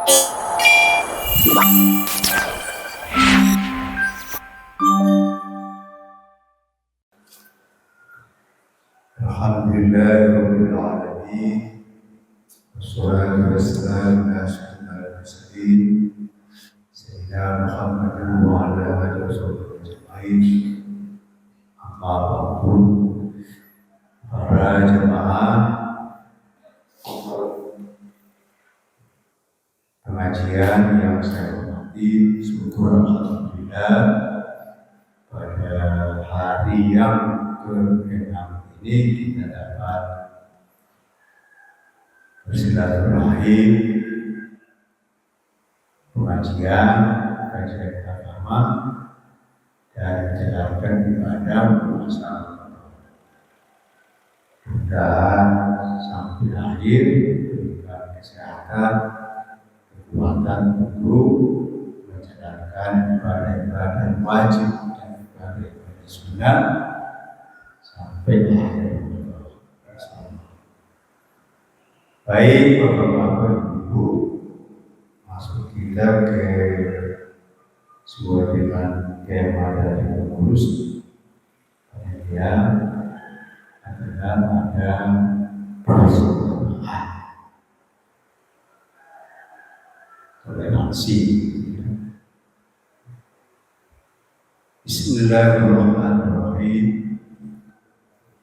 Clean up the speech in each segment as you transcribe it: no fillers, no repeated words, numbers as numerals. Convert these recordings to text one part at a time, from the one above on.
Alhamdulillahirabbil alamin. Wassalatu wassalamu ala asyrofil mursalin sayyidina Muhammadin wa ala alihi washabbihi ajmain. Amma ba'du. Para jemaah pengajian yang saya hormati, syukur alhamdulillah pada hari yang ke-6 ini kita dapat bersilaturahim pengajian kajian agama dan menjalankan ibadah puasa. Mudah-mudahan sampai akhir diberikan kesehatan, kekuatan untuk menjalankan ibadah-ibadah wajib dan ibadah-ibadah sunnah sampai akhir. Baik Bapak-Bapak Ibu, masuk kita ke sebuah tema dari pengurus panitia adalah ada persamaan, toleransi. Bismillahirrahmanirrahim.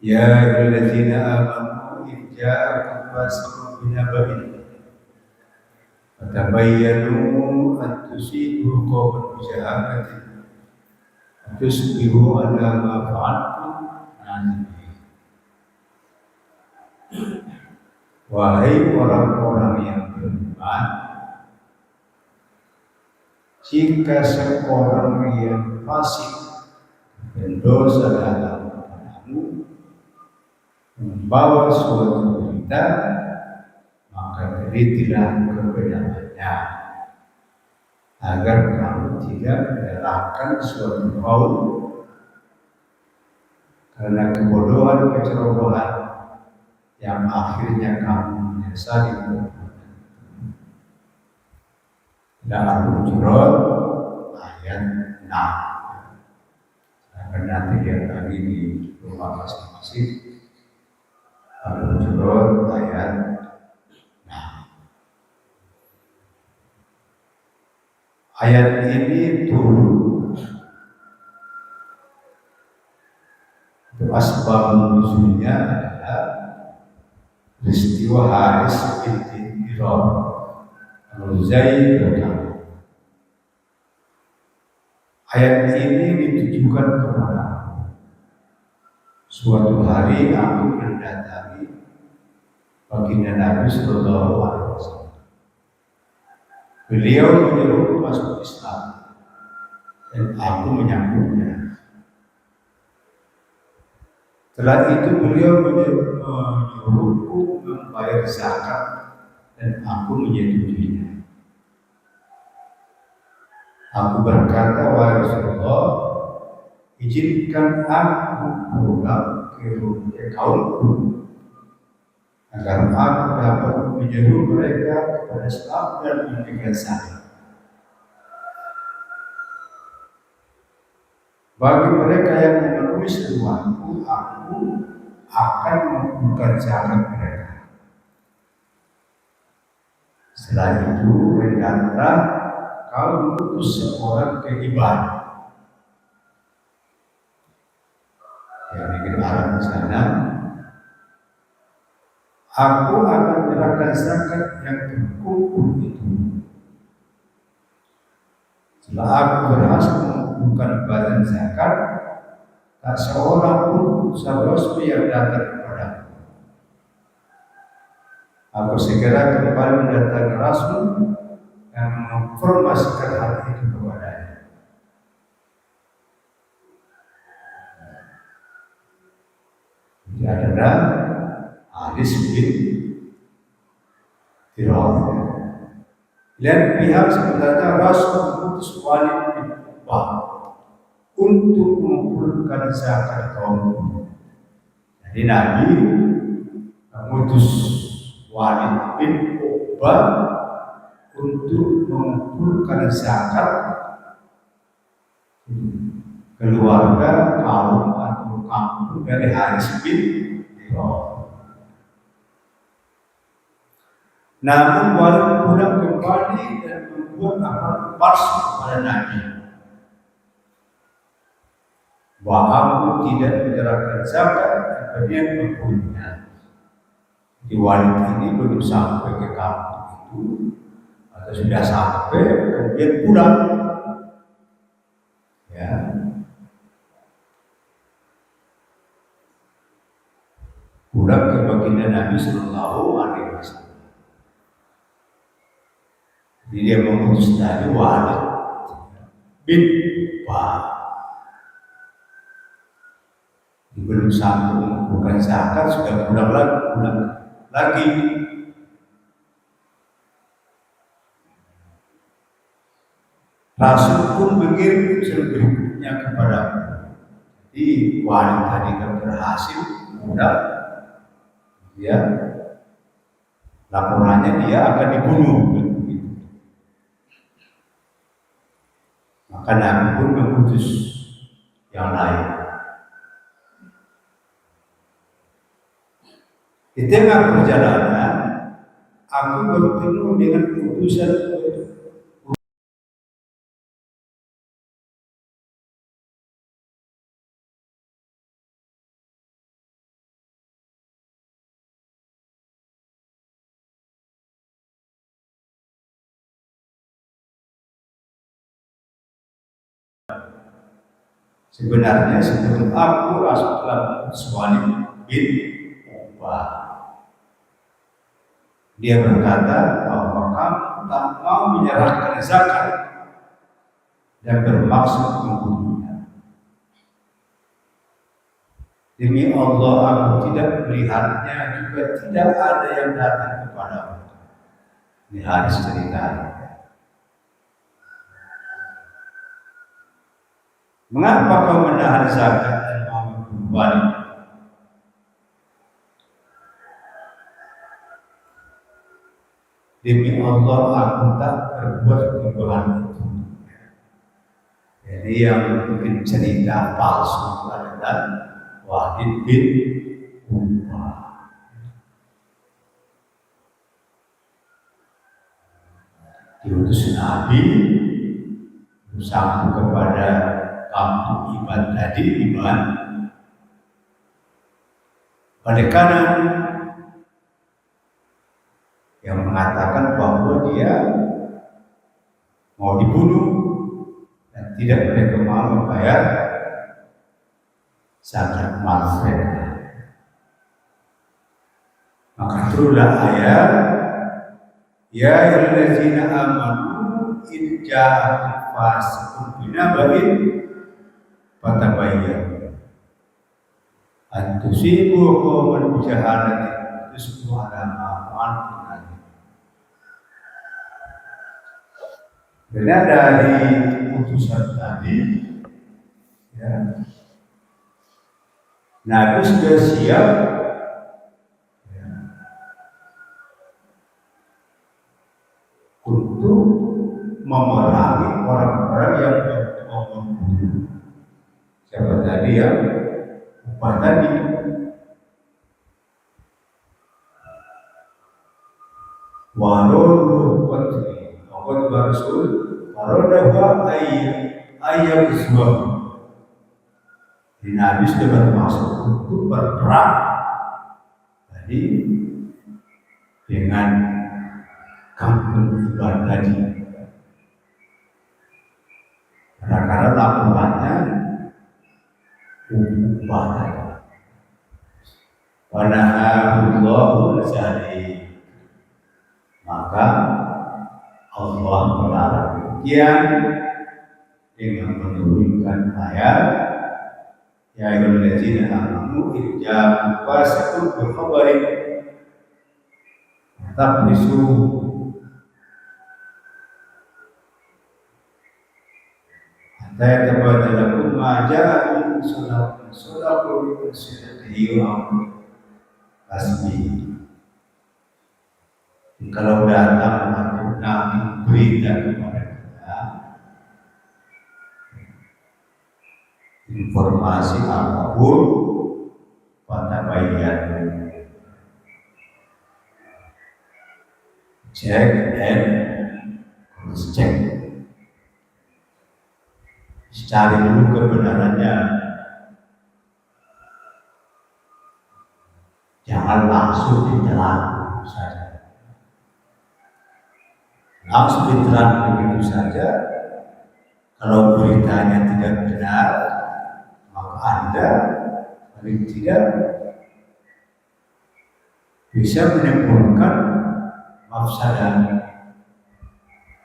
Ya ayyuhalladzina amanu idza ja'akum fasiqun binaba'in fatabayyanu an tusibu qauman bijahalatin tusbihu ala ma fa'altum nadimin. Wahai orang-orang yang beriman, jika seorang yang fasik berdosa dalam kepadamu membawa suatu berita, maka telitilah kebenarannya agar kamu tidak menyalahkan suatu kaum karena kebodohan kecerobohan yang akhirnya kamu menyesali perbuatan. Al-Hujurat ayat 6. Akan nanti lihat lagi di rumah masing-masing. Al-Hujurat ayat 6. Ayat ini turun asbab nuzulnya adalah peristiwa Haris binti Hisham Al-Zaid berkata, ayat ini ditujukan kepada suatu hari aku mendatangi baginda Nabi Sallallahu Alaihi Wasallam. Beliau menyuruhku masuk Islam dan aku menyambutnya. Setelah itu beliau menyuruhku membayar zakat dan aku menyetujuinya. Aku berkata, wahai Rasulullah, izinkan aku pulang ke kaumku agar aku dapat menyeru mereka kepada Islam dan memegang zakat. Bagi mereka yang memenuhi seruanku, aku akan mengumpulkan zakat mereka. Setelah itu, hendaklah kau mengutus seorang ke ibadah. Yang negeri Arab di sana, aku akan menyerahkan zakat yang terkumpul itu. Setelah aku berhasil mengumpulkan badan zakat, tak seorang pun resmi yang datang kepadaku. Aku segera kembali mendatangi Rasul dan menginformasikan hal itu kepadanya. Ini adalah Haris bin Hisham. Dan pihak sebenarnya Rasul mengutus Walid bin Uqbah untuk mengumpulkan zakat kaum. Jadi Nabi mengutus Walid bin Uqbah untuk mengumpulkan zakat keluarga, kaum atau kampung dari Haris bin Hiraam. Namun walaupun pulang kembali dan membuat amal palsu kepada Nabi, bahwa aku tidak menyerahkan zakat kepada yang mempunyai. Di wanita ini belum sampai ke kampung itu, atau sudah sampai kemudian pulang, ya. Pulang ke baginda Nabi Sallallahu Alaihi Wasallam. Jadi dia mengutus dari Walid bin Ba. Belum sampai mengumpulkan zakat sudah pulang lagi. Rasul pun mengirim berikutnya kepada. Jadi Walid tadi kan berhasil pulang. Ya, laporannya dia akan dibunuh. Maka Nabi pun mengutus yang lain. Di tengah perjalanan, aku bertemu dengan utusan sebenarnya sebelum aku Rasul telah mengutus Walid bin Uqbah. Dia berkata bahwa kamu tak mau menyerahkan zakat dan bermaksud membunuhnya. Demi Allah aku tidak melihatnya, juga tidak ada yang datang kepadamu. Ini harus ceritanya. Mengapa kau menahan zakat dan mau membunuh Walid? Demi Allah aku tak berbuat kebohongan itu. Jadi yang bikin cerita palsu itu adalah Walid bin Uqbah. Diutus Nabi sampai kepada kampung Iban tadi, Iban pada kanan yang mengatakan bahwa dia mau dibunuh dan tidak mereka mau membayar zakat mal mereka. Maka turunlah ayat, ya ayyuhallazina amanu in ja'akum fasiqun binaba'in fatabayyanu an tusibu qauman bijahalatin tusbihu ala ma fa'altum. Benar dari putusan tadi, ya, Nabi sudah siap, ya, untuk memerangi orang-orang yang mau membunuh. Siapa tadi yang Uqbah tadi? Walau qatli Muhammad Rasul warodahu ayat Islam. Nabi sudah bermaksud untuk berperang tadi dengan kampung Iban tadi. Karena laporannya Uqbah tadi. Wanahallahu lazali. Maka Allah melarang demikian dengan menurunkan ayat, ya ayyuhallazina amanu idza fasiqun bi khabarin tablisu hatta yatabadalakum ma ja'akum sadaqu bi sidqihi wa asbi. Kalau datang Nabi ya, informasi apapun pada bagian check and cross check. Cari dulu kebenarannya, jangan langsung ditelan saja. Langsung ditelan begitu saja, kalau beritanya tidak benar, maka Anda paling tidak bisa menimbulkan mafsadah,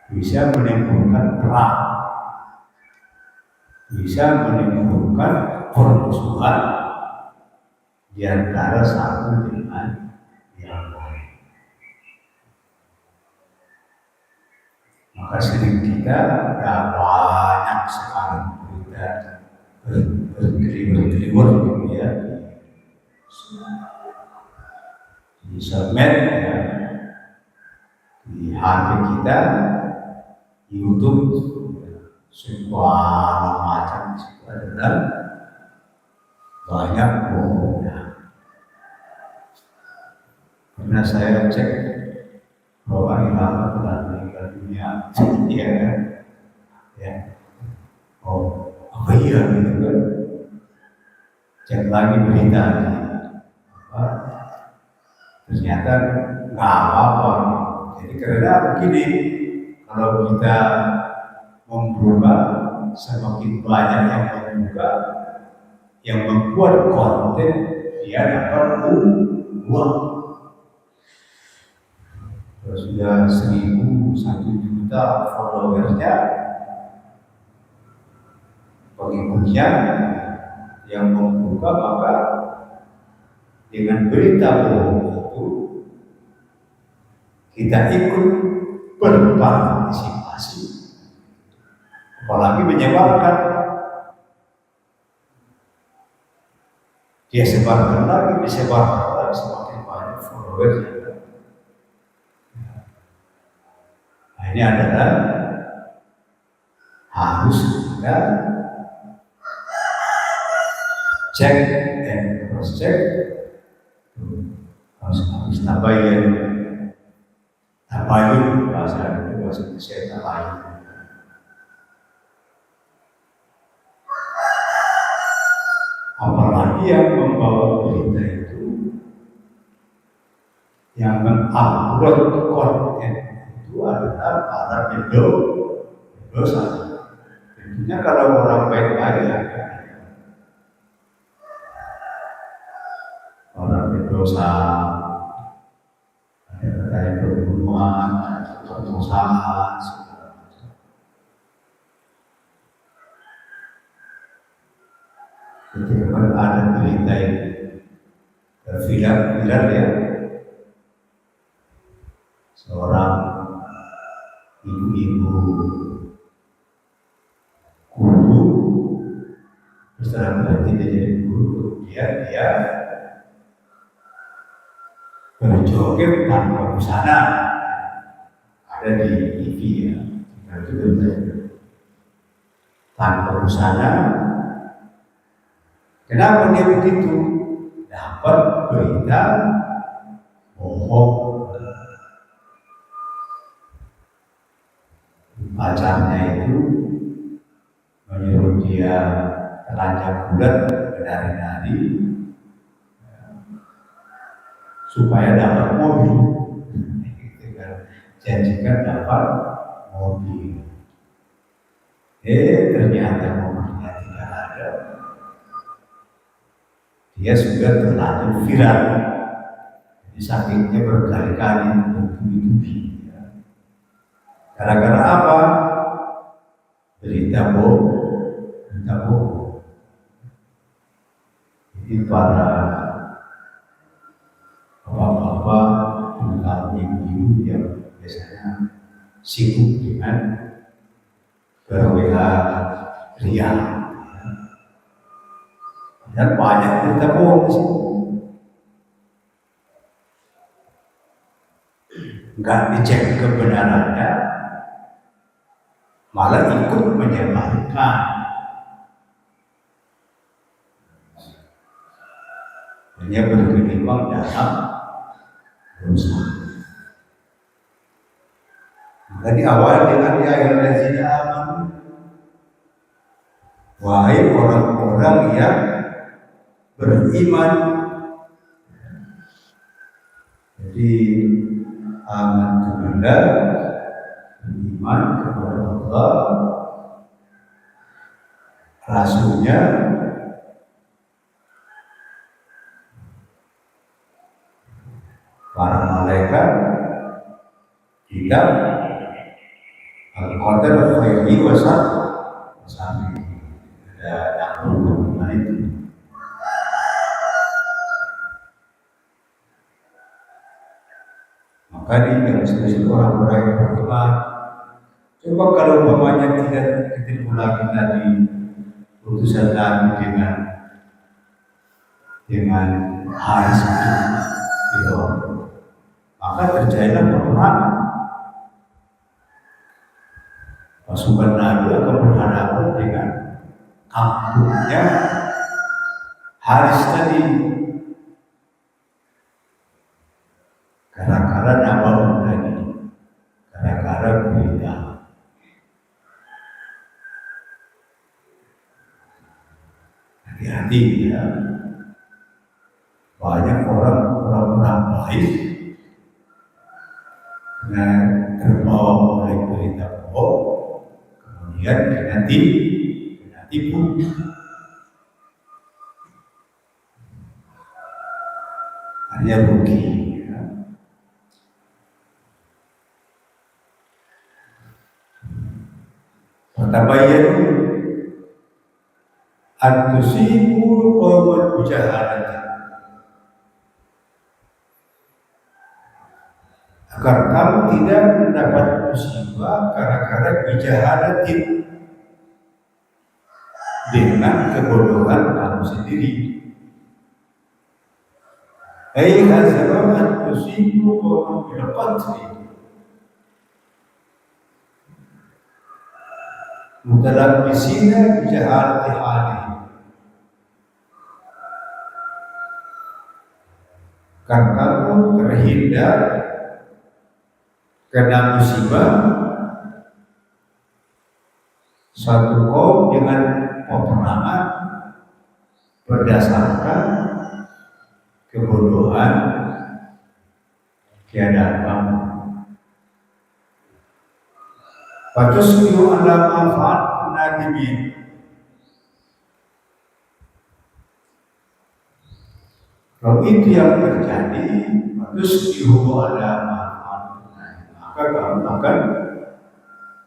bisa menimbulkan perang, bisa menimbulkan permusuhan di antara satu dengan yang lain. Maka sering kita banyak sekali berita berkeliwer gitu ya, di sosmed ya, di HP kita, di YouTube, segala macam adalah banyak bohongnya. Karena saya cek bahwa Ilham telah meninggal dunia, ya kan? Ya. Oh, apa iya gitu kan? Cek lagi beritanya, ternyata nggak apa-apa. Jadi karena begini, kalau kita membuka, semakin banyak yang membuka, yang membuat konten, dia dapat uang. Kalau sudah 1.000, 1 juta followersnya, pengikutnya yang membuka, maka dengan berita bohong itu kita ikut berpartisipasi, apalagi menyebarkan. Dia sebarkan lagi, disebarkan lagi, semakin banyak followersnya. Nah, ini adalah harus kita cek dan cross check, harus tabayun bahasa itu, bahasa Indonesia tabayun. Apalagi yang membawa berita itu, yang mengupload konten itu adalah para pendosa. Tentunya kalau orang baik-baik ya, orang berdosa, ada pembunuhan, perkosaan, segala macam. Ketika ada berita itu, viral ya, seorang ibu-ibu guru, setelah berhenti jadi guru, dia berjoget tanpa busana, ada di TV ya, itu berbeda. Tanpa busana, kenapa dia begitu? Dapat berita bohong. Pacarnya itu menyuruh dia telanjang bulat menari-nari supaya dapat mobil. Janjikan dapat mobil. Ternyata mobilnya tidak ada. Dia sudah terlanjur viral. Jadi sakitnya berkali-kali bertubi-tubi. Gara-gara apa? Berita bohong. Jadi para bapak-bapak, terutama ibu-ibu yang biasanya sibuk dengan berwira ria, dan banyak berita bohong di situ. Nggak dicek kebenarannya, malah ikut menyebarkan. Hanya berkelimpang dalam dosa. Maka diawali dengan ya ayyuhallazina amanu, wahai orang-orang yang beriman. Jadi amantu billah, beriman kepada Allah, Rasulnya, para malaikat, kitab, al-qadar khairi wa syarri. Ada beriman itu. Maka di seluruh orang-orang yang beriman, coba kalau umpamanya tidak ketemu lagi tadi putusan Nabi dengan Haris itu, maka terjadilah peperangan. Pasukan Nabi akan berhadapan dengan kampungnya Haris tadi. Gara-gara nama tadi, gara-gara berita. Hati-hati ya, banyak orang-orang baik yang terbawa oleh berita bohong, kemudian kena tipu. Hanya rugi. Tabayyanu an-tusibu qawman bijahalati, agar kamu tidak mendapat musibah gara-gara bijahalati, dengan kebodohan kamu sendiri. Ai hazaba an-tusibu qawman bil qadri, mutalabbisina bijahalati hali, kan kamu terhindar kena musibah satu kaum dengan peperangan berdasarkan kebodohan keadaan kamu. Fatusbihu ala ma fa'altum nadimin, kalau itu yang terjadi, fatusbihu ala ma fa'altum nadimin, maka kamu akan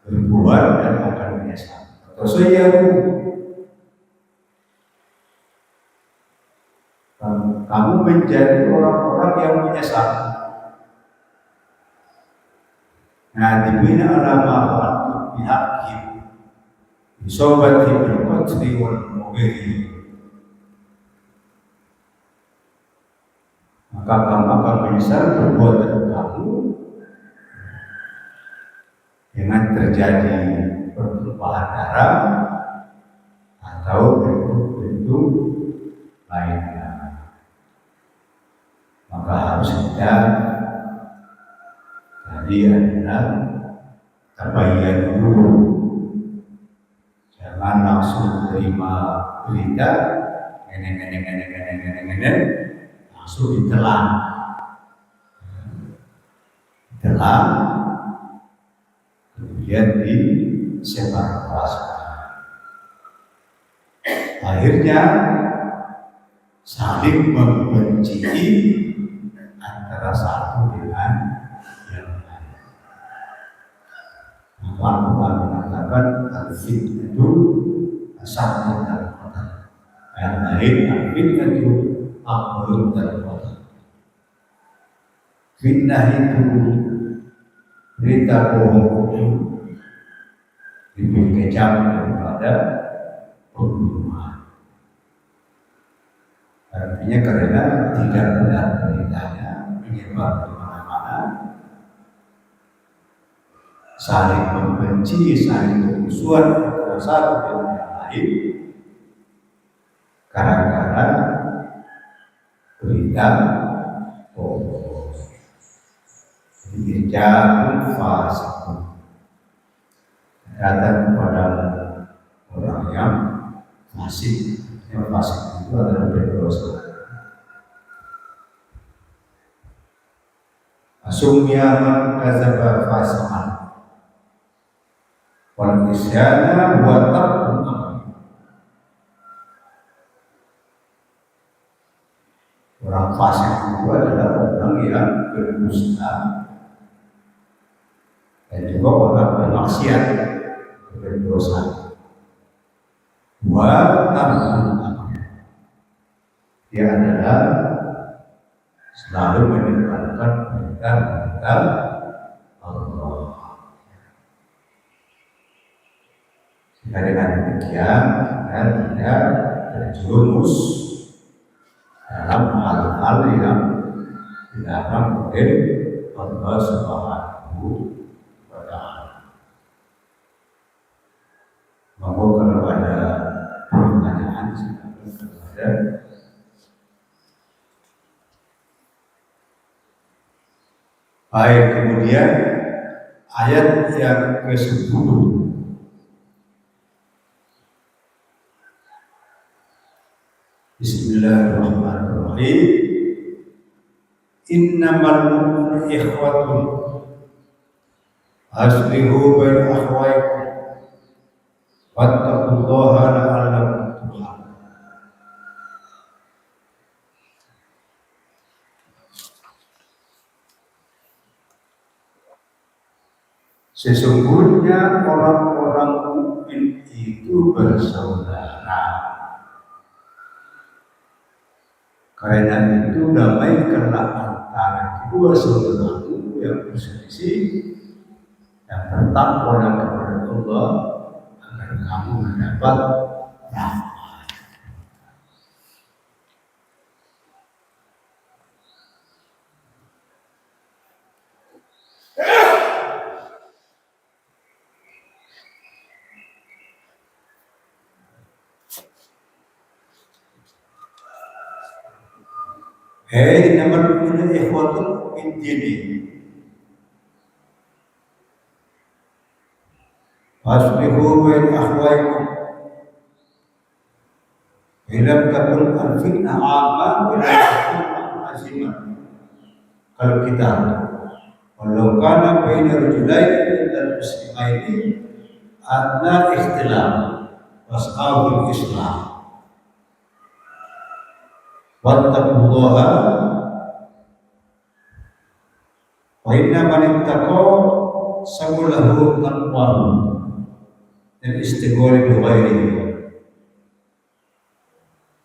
berbuat dan akan menyesal. Atau saya kamu menjadi orang-orang yang menyesal. Nadimina ala ma fa'altum bihaqqin bisobati bil qadri wal mubiri, maka kamu akan menyesal perbuatan kamu dengan terjadi pertumpahan darah atau bentuk-bentuk lainnya. Maka harus kita tadi adalah tabayyan dulu, jangan langsung terima berita langsung ditelan, kemudian disebarluaskan. Akhirnya saling membenci antara satu dengan yang lain. Al-Quran mengatakan al-fitnah itu asalnya dari kota. Yang lain al-fitnah itu amrun dari kota. Fitnah itu berita bohong itu lebih kejam daripada pembunuhan. Artinya karena tidak benar beritanya menyebar di mana-mana, saling membenci, saling bermusuhan antara satu dengan yang lain gara-gara berita bohong. Irja'un fasikun, datang kepada orang yang fasik. Yang fasik itu adalah berdosa. Asumya man kadzaba fasiqan wal isyana wa tarkul amr. Orang fasik itu adalah orang yang berdusta dan juga orang bermaksiat, berdosa. Wa tarkul amr, dia adalah selalu meninggalkan perintah Allah. Sehingga dengan demikian kita tidak terjerumus dalam hal-hal yang dilarang oleh Allah Subhanahu wa Ta'ala. Maka kalau ada pertanyaan ada. Baik, kemudian ayat yang ke-10. Bismillahirrahmanirrahim. Innamal mu'minuna ikhwatun aslihu baina akhawaykum wattaqullaha la'allakum turhamun. Sesungguhnya orang-orang mukmin itu bersaudara. Karena itu damaikanlah antara kedua saudaramu yang berselisih dan bertakwalah kepada Allah agar kamu mendapat rahmat. Hei innamal mu'minuna ikhwatun min dini aslihu baina akhawaykum ilam takun al-fitnah 'amma wa la takun azimah. Kalau kita walau kana baina rajulaini minal muslimaini adna ikhtilaf washabul islam wattaqullaha wa inna man ittaqa samulahu taqwahu dan istighfar bi ghairihi.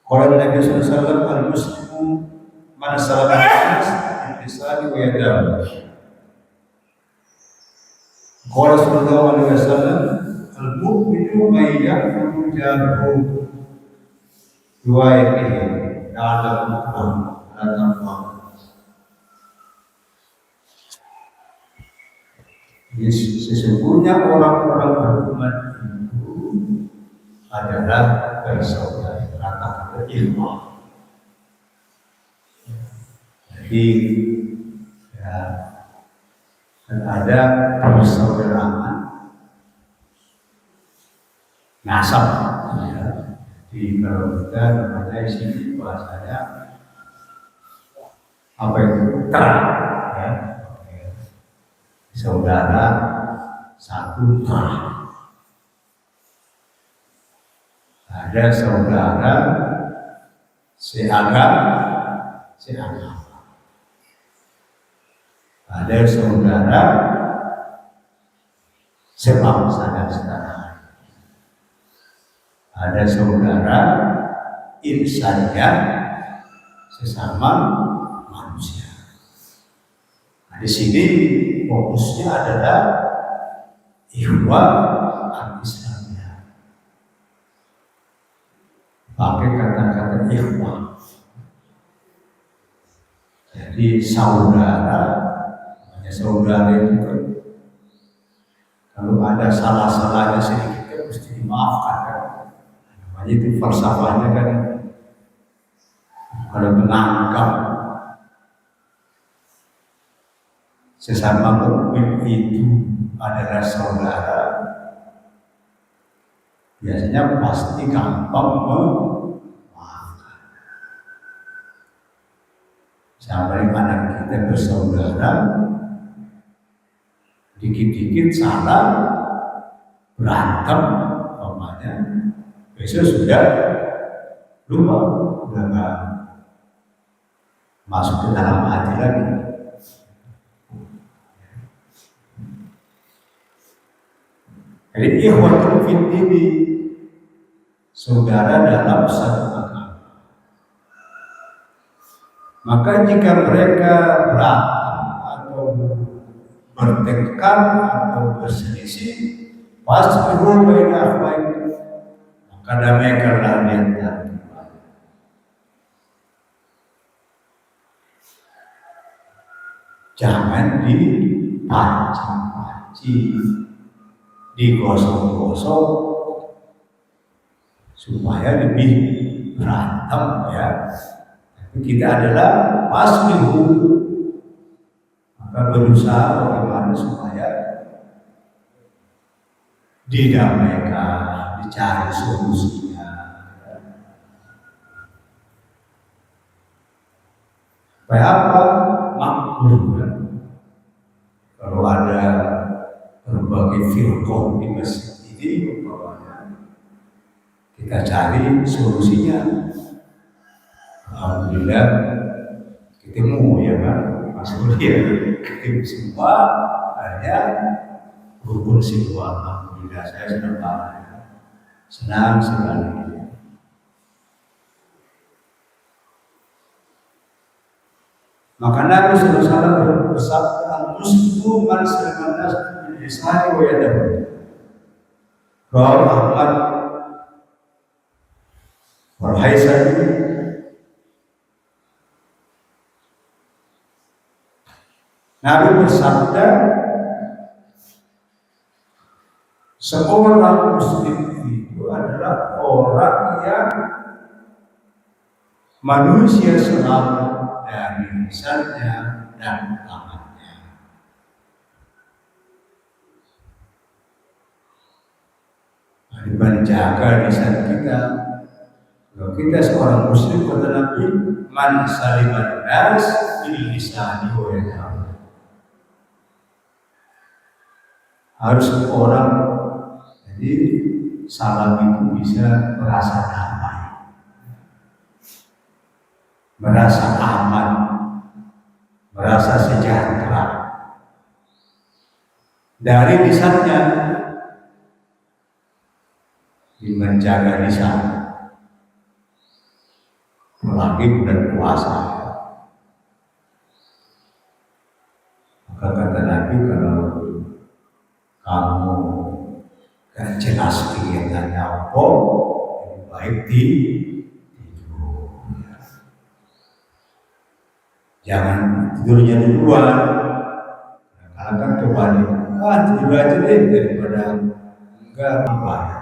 Qala Nabi sallallahu alaihi wasallam al-muslimu man salama an-nas bi lisani wa yadihi. Qala sallallahu alaihi wasallam al-mu'minu man ya'muru jaruhu wa yadihi. Sesungguhnya orang-orang beriman itu adalah bersaudara kata berilmu. Jadi ya, ada persaudaraan nasab. Ya. Jadi kalau kita namanya di sini bahasanya apa itu terang, ya. Saudara satu terang. Ada saudara seagama. Ada saudara sebangsa dan setanah. Ada saudara insannya sesama manusia. Nah, di sini fokusnya adalah ikhwah al-Islamiyah. Pakai kata-kata ikhwah. Jadi saudara, namanya saudara itu kan Kalau ada salah-salahnya sedikit kan mesti dimaafkan kan. Namanya itu falsafahnya kan. Kalau menangkap sesama mukmin itu adalah saudara, biasanya pasti gampang memaafkan. Sampai anak kita bersaudara, dikit-dikit salah, berantem, umpamanya, besok sudah lupa, udah nggak masuk ke dalam hati lagi. Jadi ikhwatul fiddin, saudara dalam satu agama. Maka jika mereka berantem atau bertengkar atau berselisih, fasbiru baina akhwaikum, maka damaikanlah di antara keduanya. Jangan dipanci-panci, digosok-gosok supaya lebih berantem ya. Tapi kita adalah fasbiru, maka berusaha bagaimana supaya didamaikan, dicari solusinya. Supaya apa? Makmur kan? Kalau ada berbagai firqah di masjid ini, kita cari solusinya. Alhamdulillah ketemu ya kan, maksudnya ketemu semua, hanya rukun semua. Alhamdulillah saya senang banget, senang sekali. Maka Nabi SAW bersabda, al-muslimu man salima an-nas min lisanihi wa yadihi. Rawahu Ahmad wal Haisami. Nabi bersabda, seorang muslim itu adalah orang yang manusia selamat dari lisannya dan tangannya. Mari menjaga lisan kita. Kalau kita seorang muslim, kata Nabi, man saliman nas bil lisani wa yadihi. Harus orang, jadi salam itu bisa merasa damai, merasa aman, merasa sejahtera dari lisannya. Menjaga lisan, apalagi bulan puasa. Maka kata Nabi, kalau kamu gak jelas kelihatannya apa, lebih baik tidur. Jangan tidurnya duluan. Karena kan kembali, tidur aja deh daripada enggak dibayar.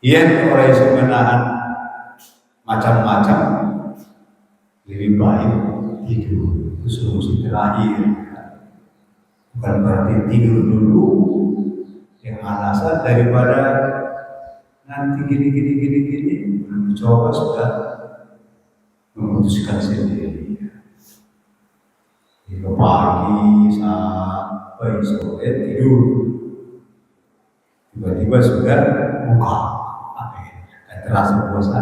Iya, orang yang menahan macam-macam, lebih baik tidur. Itu solusi terakhir. Bukan berarti tidur dulu yang alasan daripada nanti gini belum coba sudah memutuskan sendiri. Hingga pagi sampai sore tidur, tiba-tiba sudah buka, terasa puasa.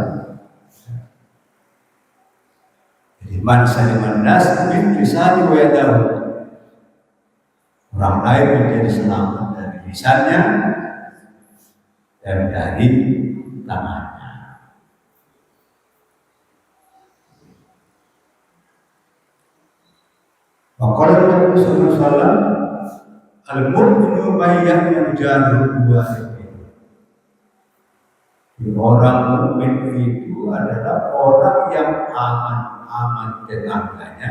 Jadi man saliman nas min lisani wa yadihi. Orang lain menjadi selamat dari lisannya dan dari tangannya. Maka Nabi sallallahu alaihi wasallam, al-mu'minu yang jahil dua. Orang mukmin itu adalah orang yang aman tetangganya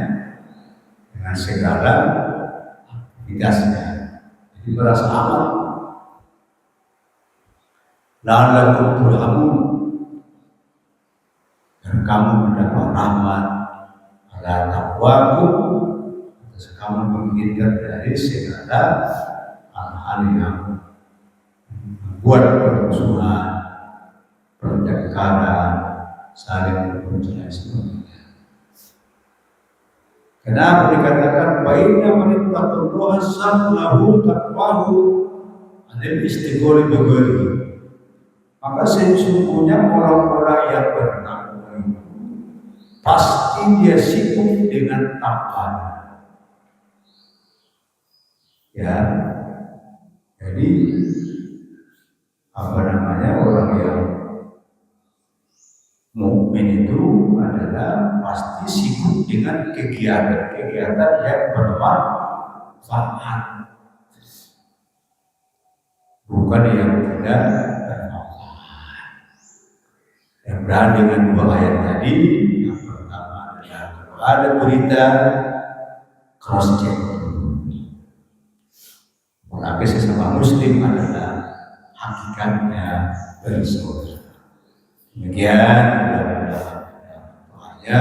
dengan segala identitasnya. Jadi merasa aman. La'allakum turhamun, dan kamu mendapat rahmat ala taqwakum, atas kamu menghindar dari segala hal-hal yang membuat permusuhan, pertengkaran, saling bermusuhan sebagainya. Kenapa dikatakan baina manittaqullaha sallahu taqwahu anil istighfari bighairi? Maka sesungguhnya orang-orang yang bertakwa itu pasti dia sibuk dengan takwanya. Ya, jadi orang yang mukmin itu adalah pasti sibuk dengan kegiatan-kegiatan yang bermanfaat, bukan yang tidak bermanfaat. Yang berani dengan dua ayat tadi, yang pertama adalah kalau ada berita cross check. Mengakui sesama muslim adalah hakikatnya bersaudara. Demikian doanya.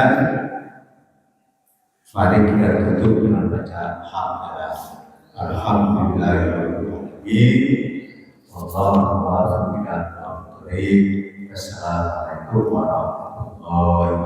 Mari kita tutup dengan bacaan hamdalah. Alhamdulillahirabbil alamin. Wallahu a'lam bishawab. Assalamualaikum warahmatullahi